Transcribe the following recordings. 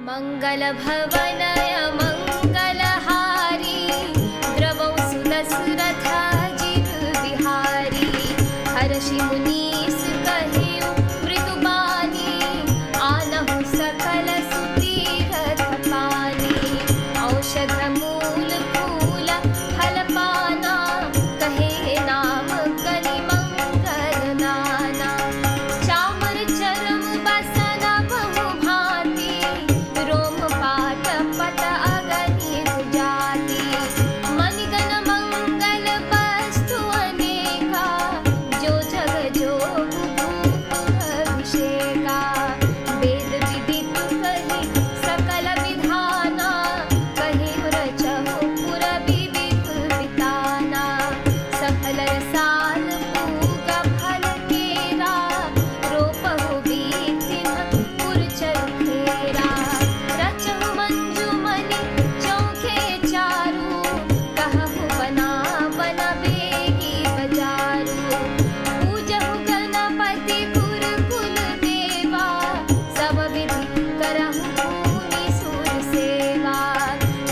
मंगल भवनय मंगलहारी द्रवौ सुदशरथाजित बिहारी हर्षि मुनीस कहिउ मृदुबानी आनहु सकल सुतीरथ पानी औषध मूल फूल फल पाना कहे नाम कलि मंगल नाना चामर चरम बसन बहु भांति रोम पाट पट अगणित जाति मणिगण मंगल वस्तु अनेका जो जग जोग भूप अभिषेका वेद विदित कहि सकल विधाना कहि रचहु पुर विविध विताना सफल रसाल पूग फल केरा रोपहु बीतिन पुर चरुखेरा रचहु मंजुमणि चौखे चारू कहहु बना बन बेगी बजारू पूजहु गणपति पुर कुल देवा सब विधि करहु भूमि सुर सेवा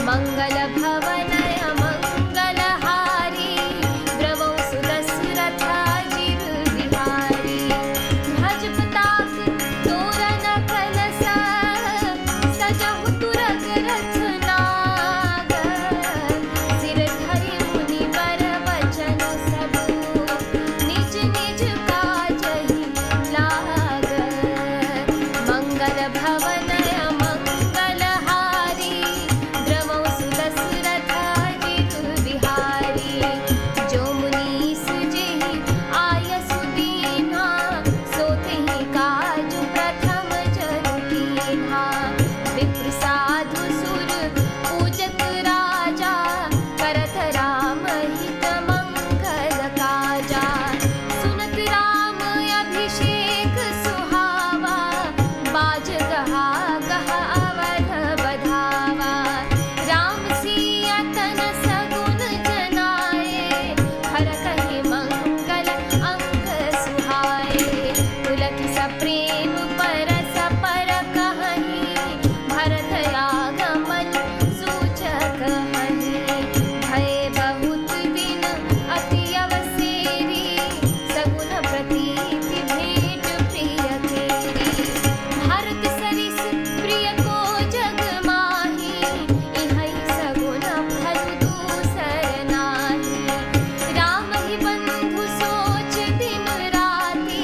मंगल भवनय मंगलहारी द्रवौ सुदशरथाजित बिहारी ध्वज पताक तोरण कलश सजहु तुरग रथ नाग सिर धरि मुनि बर बचन सब निज निज काजहि लाग मंगल भवनय मंगलहारी द्रवौ सुदशरथाजित बिहारी जो मुनीस जेहि आयसु दीन्हा सो तेहि काजु प्रथम जरु कीन्हा विप्र साधु सुर पूजत राजा करत राम हित मंगल काजा सुनत राम अभिषेक सुहावा बाज गहा गह अवध बधावा राम सिया तन सगुन जनाए हर कहि मंगल अंग सुहाए तुलसी सप्रेम परस पर कहहि भरत आगमन सूचक हहि भय बहुत दिन अति अवसेरी सगुन प्रतीति भेंट प्रिय केरी भारत सरिस प्रिय को जग माही इहै सगुन फल दूसर नाही राम ही बंधु सोच दिन राति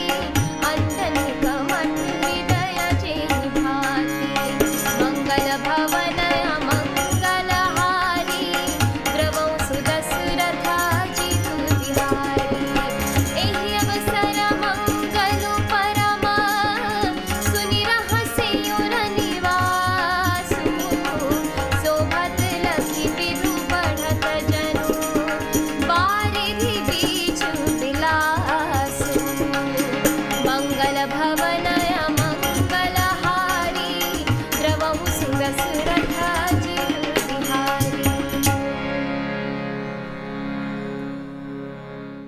अंधन कमठ हृदय जेहि भांति मंगल भवनय मंगलहारी द्रवौ सुदशरथाजित बिहारी एहि अवसर मंगलु परम सुनि रहस्युर निवासु शोभत लखि विधु बढ़त जनु बारिधि बीच विलासु मंगल भवनय मंगलहारी द्रवौ सुदशरथाजित बिहारी।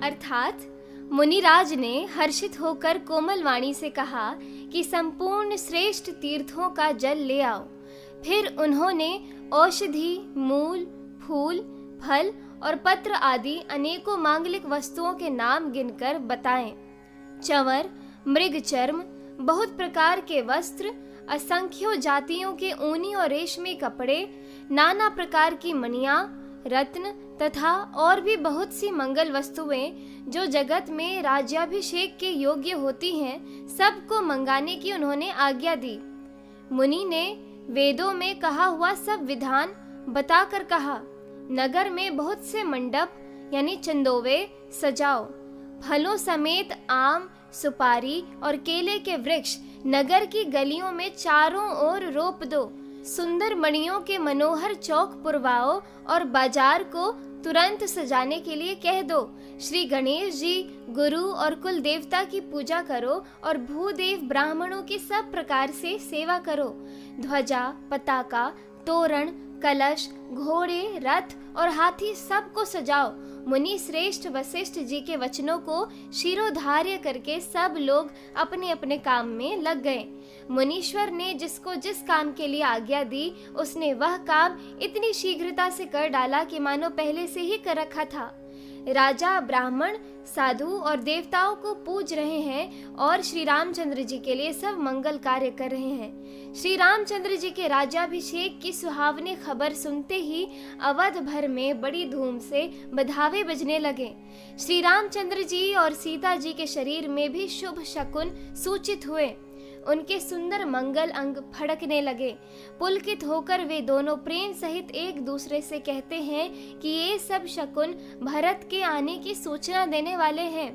अर्थात मुनिराज ने हर्षित होकर कोमल वाणी से कहा कि संपूर्ण श्रेष्ठ तीर्थों का जल ले आओ। फिर उन्होंने औषधि मूल फूल फल और पत्र आदि अनेकों मांगलिक वस्तुओं के नाम गिनकर बताएं। चंवर मृग चर्म बहुत प्रकार के वस्त्र असंख्यों जातियों के ऊनी और रेशमी कपड़े नाना प्रकार की मणियां रत्न तथा और भी बहुत सी मंगल वस्तुएं जो जगत में राज्याभिषेक के योग्य होती हैं सबको मंगाने की उन्होंने आज्ञा दी। मुनि ने वेदों में कहा हुआ सब विधान बताकर कहा नगर में बहुत से मंडप यानी चंदोवे सजाओ फलों समेत आम सुपारी और केले के वृक्ष नगर की गलियों में चारों ओर रोप दो सुंदर मणियों के मनोहर चौक पुरवाओ और बाजार को तुरंत सजाने के लिए कह दो। श्री गणेश जी गुरु और कुल देवता की पूजा करो और भूदेव ब्राह्मणों की सब प्रकार से सेवा करो। ध्वजा पताका तोरण कलश घोड़े रथ और हाथी सबको सजाओ। मुनि श्रेष्ठ वशिष्ठ जी के वचनों को शिरोधार्य करके सब लोग अपने अपने काम में लग गए। मुनीश्वर ने जिसको जिस काम के लिए आज्ञा दी उसने वह काम इतनी शीघ्रता से कर डाला कि मानो पहले से ही कर रखा था। राजा, ब्राह्मण, साधु और देवताओं को पूज रहे हैं और श्री रामचंद्र जी के लिए सब मंगल कार्य कर रहे हैं। श्री रामचंद्र जी के राज्याभिषेक की सुहावनी खबर सुनते ही अवध भर में बड़ी धूम से बधावे बजने लगे। श्री रामचंद्र जी और सीता जी के शरीर में भी शुभ शकुन सूचित हुए। उनके सुंदर मंगल अंग फड़कने लगे। पुलकित होकर वे दोनों प्रेम सहित एक दूसरे से कहते हैं कि ये सब शकुन भरत के आने की सूचना देने वाले हैं।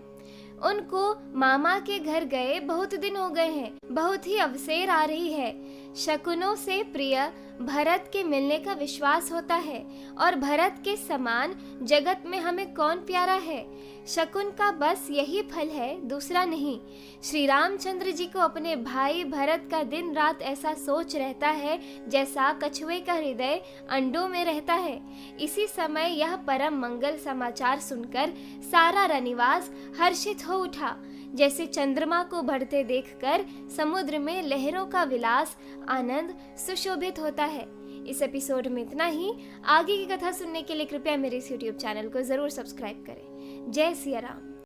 उनको मामा के घर गए बहुत दिन हो गए हैं, बहुत ही अवसेर आ रही है। शकुनों से प्रिय भरत के मिलने का विश्वास होता है और भरत के समान जगत में हमें कौन प्यारा है। शकुन का बस यही फल है, दूसरा नहीं। श्री रामचंद्र जी को अपने भाई भरत का दिन रात ऐसा सोच रहता है जैसा कछुए का हृदय अंडों में रहता है। इसी समय यह परम मंगल समाचार सुनकर सारा रनिवास हर्षित हो उठा। जैसे चंद्रमा को बढ़ते देखकर समुद्र में लहरों का विलास आनंद सुशोभित होता है। इस एपिसोड में इतना ही। आगे की कथा सुनने के लिए कृपया मेरे इस YouTube चैनल को जरूर सब्सक्राइब करें। जय सिया राम।